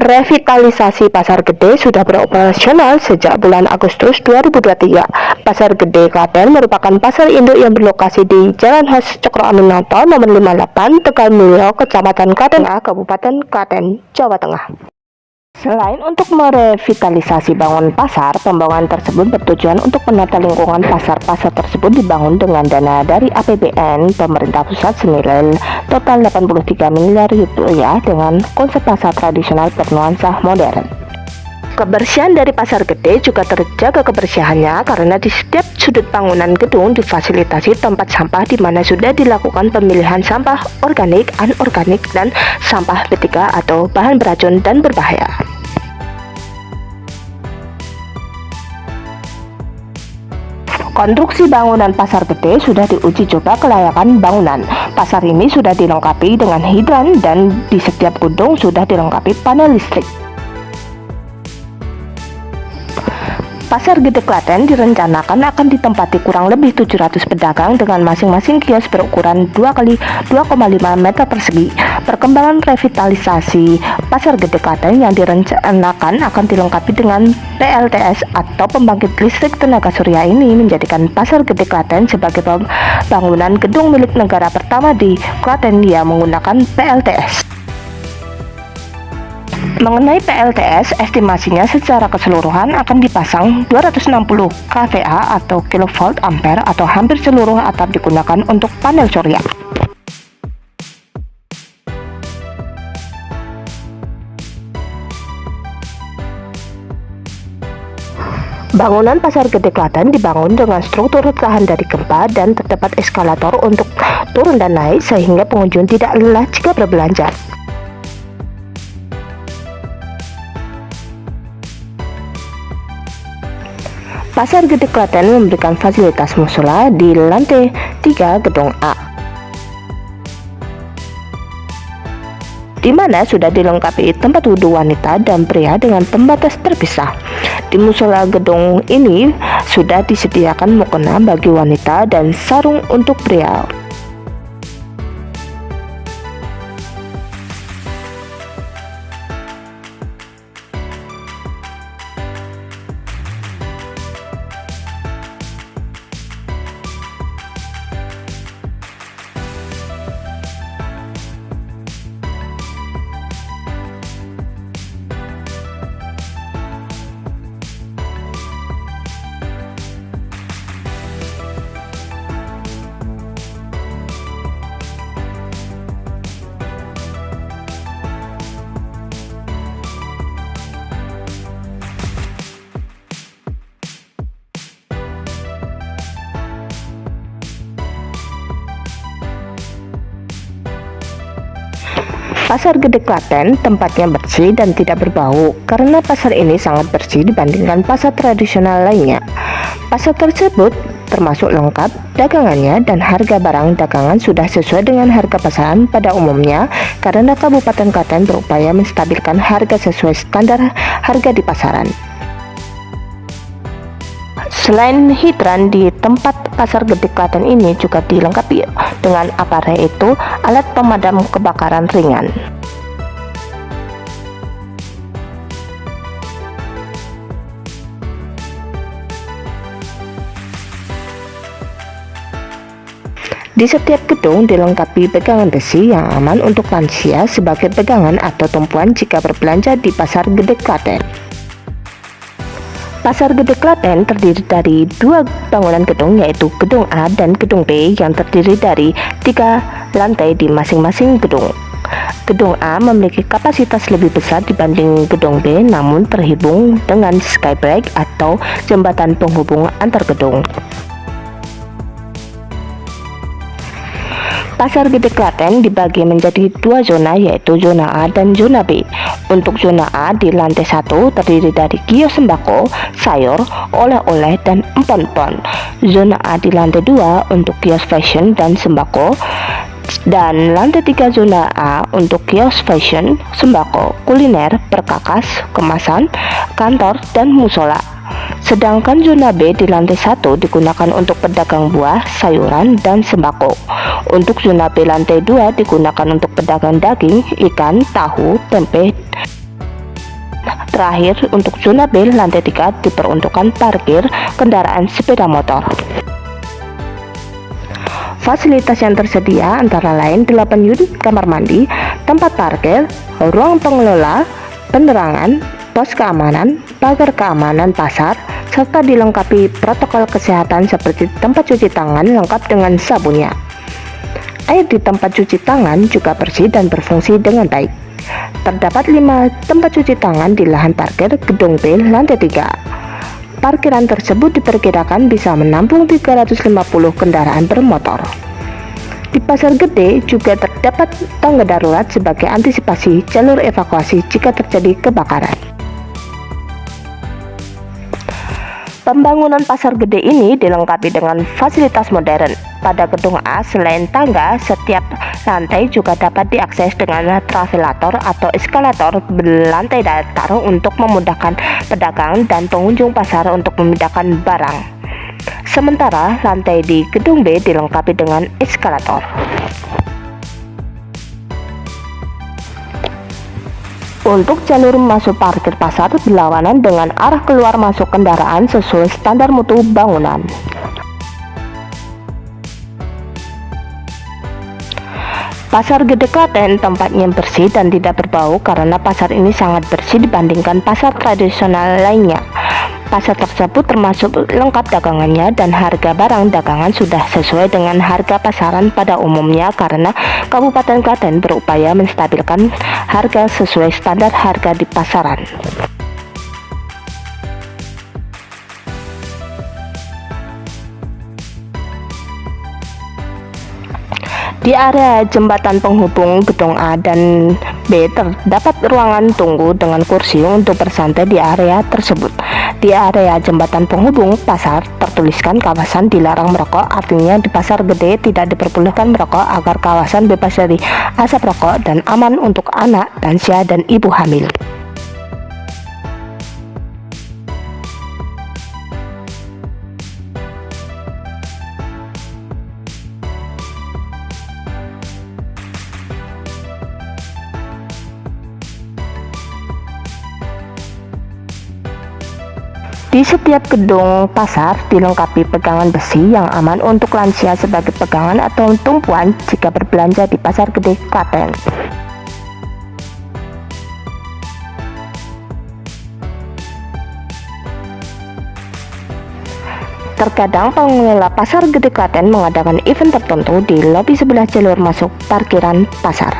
Revitalisasi Pasar Gede sudah beroperasional sejak bulan Agustus 2023. Pasar Gede Klaten merupakan pasar induk yang berlokasi di Jalan Hos Cokro Aminoto nomor 58, Tegal Mulyo, Kecamatan Klaten A, Kabupaten Klaten, Jawa Tengah. Selain untuk merevitalisasi bangunan pasar, pembangunan tersebut bertujuan untuk menata lingkungan pasar. Pasar tersebut dibangun dengan dana dari APBN pemerintah pusat senilai total 83 miliar rupiah dengan konsep pasar tradisional bernuansa modern. Kebersihan dari Pasar Gede juga terjaga kebersihannya karena di setiap sudut bangunan gedung difasilitasi tempat sampah di mana sudah dilakukan pemilihan sampah organik, anorganik, dan sampah B3 atau bahan beracun dan berbahaya. Konstruksi bangunan Pasar Gede sudah diuji coba kelayakan bangunan. Pasar ini sudah dilengkapi dengan hidran dan di setiap gedung sudah dilengkapi panel listrik. Pasar Gede Klaten direncanakan akan ditempati kurang lebih 700 pedagang dengan masing-masing kios berukuran 2x2,5 meter persegi. Perkembangan revitalisasi Pasar Gede Klaten yang direncanakan akan dilengkapi dengan PLTS atau pembangkit listrik tenaga surya ini menjadikan Pasar Gede Klaten sebagai bangunan gedung milik negara pertama di Klaten yang menggunakan PLTS. Mengenai PLTS, estimasinya secara keseluruhan akan dipasang 260 kVA atau kilovolt ampere atau hampir seluruh atap digunakan untuk panel surya. Bangunan Pasar Gede Klaten dibangun dengan struktur tahan dari gempa dan terdapat eskalator untuk turun dan naik sehingga pengunjung tidak lelah jika berbelanja. Pasar Gede Klaten memberikan fasilitas mushola di lantai 3 gedung A, di mana sudah dilengkapi tempat wudhu wanita dan pria dengan pembatas terpisah. Di mushola gedung ini sudah disediakan mukena bagi wanita dan sarung untuk pria. Pasar Gede Klaten tempatnya bersih dan tidak berbau karena pasar ini sangat bersih dibandingkan pasar tradisional lainnya. Pasar tersebut termasuk lengkap dagangannya dan harga barang dagangan sudah sesuai dengan harga pasaran pada umumnya karena Kabupaten Klaten berupaya menstabilkan harga sesuai standar harga di pasaran. Selain hidran di tempat Pasar Gede Klaten ini juga dilengkapi dengan yaitu alat pemadam kebakaran ringan. Di setiap gedung dilengkapi pegangan besi yang aman untuk lansia sebagai pegangan atau tumpuan jika berbelanja di Pasar Gede Klaten. Pasar Gede Klaten terdiri dari dua bangunan gedung yaitu Gedung A dan Gedung B yang terdiri dari 3 lantai di masing-masing gedung. Gedung A memiliki kapasitas lebih besar dibanding Gedung B namun terhubung dengan skybreak atau jembatan penghubung antar gedung. Pasar Gede Klaten dibagi menjadi 2 zona yaitu zona A dan zona B. Untuk zona A di lantai 1 terdiri dari kios sembako, sayur, oleh-oleh, dan empon-empon. Zona A di lantai 2 untuk kios fashion dan sembako, dan lantai 3 zona A untuk kios fashion, sembako, kuliner, perkakas, kemasan, kantor, dan musola. Sedangkan zona B di lantai 1 digunakan untuk pedagang buah, sayuran, dan sembako. Untuk zona B lantai 2 digunakan untuk pedagang daging, ikan, tahu, tempe, Terakhir, untuk zona B lantai 3 diperuntukkan parkir kendaraan sepeda motor. Fasilitas yang tersedia antara lain 8 unit kamar mandi, tempat parkir, ruang pengelola, penerangan, pos keamanan, pagar keamanan pasar, serta dilengkapi protokol kesehatan seperti tempat cuci tangan lengkap dengan sabunnya. Air di tempat cuci tangan juga bersih dan berfungsi dengan baik. Terdapat 5 tempat cuci tangan di lahan parkir gedung B lantai 3. Parkiran tersebut diperkirakan bisa menampung 350 kendaraan bermotor. Di Pasar Gede juga terdapat tangga darurat sebagai antisipasi jalur evakuasi jika terjadi kebakaran. Pembangunan Pasar Gede ini dilengkapi dengan fasilitas modern. Pada gedung A, selain tangga, setiap lantai juga dapat diakses dengan travelator atau eskalator berlantai datar untuk memudahkan pedagang dan pengunjung pasar untuk memindahkan barang. Sementara lantai di gedung B dilengkapi dengan eskalator. Untuk jalur masuk parkir pasar berlawanan dengan arah keluar masuk kendaraan sesuai standar mutu bangunan. Pasar Gede Klaten tempatnya bersih dan tidak berbau karena pasar ini sangat bersih dibandingkan pasar tradisional lainnya. Pasar tersebut termasuk lengkap dagangannya dan harga barang dagangan sudah sesuai dengan harga pasaran pada umumnya karena Kabupaten Klaten berupaya menstabilkan harga sesuai standar harga di pasaran. Di area jembatan penghubung gedung A dan B terdapat ruangan tunggu dengan kursi untuk bersantai di area tersebut. Di area jembatan penghubung pasar tertuliskan kawasan dilarang merokok, artinya di Pasar Gede tidak diperbolehkan merokok agar kawasan bebas dari asap rokok dan aman untuk anak, lansia, dan ibu hamil. Di setiap gedung pasar dilengkapi pegangan besi yang aman untuk lansia sebagai pegangan atau tumpuan jika berbelanja di Pasar Gede Klaten. Terkadang pengelola Pasar Gede Klaten mengadakan event tertentu di lobi sebelah jalur masuk parkiran pasar.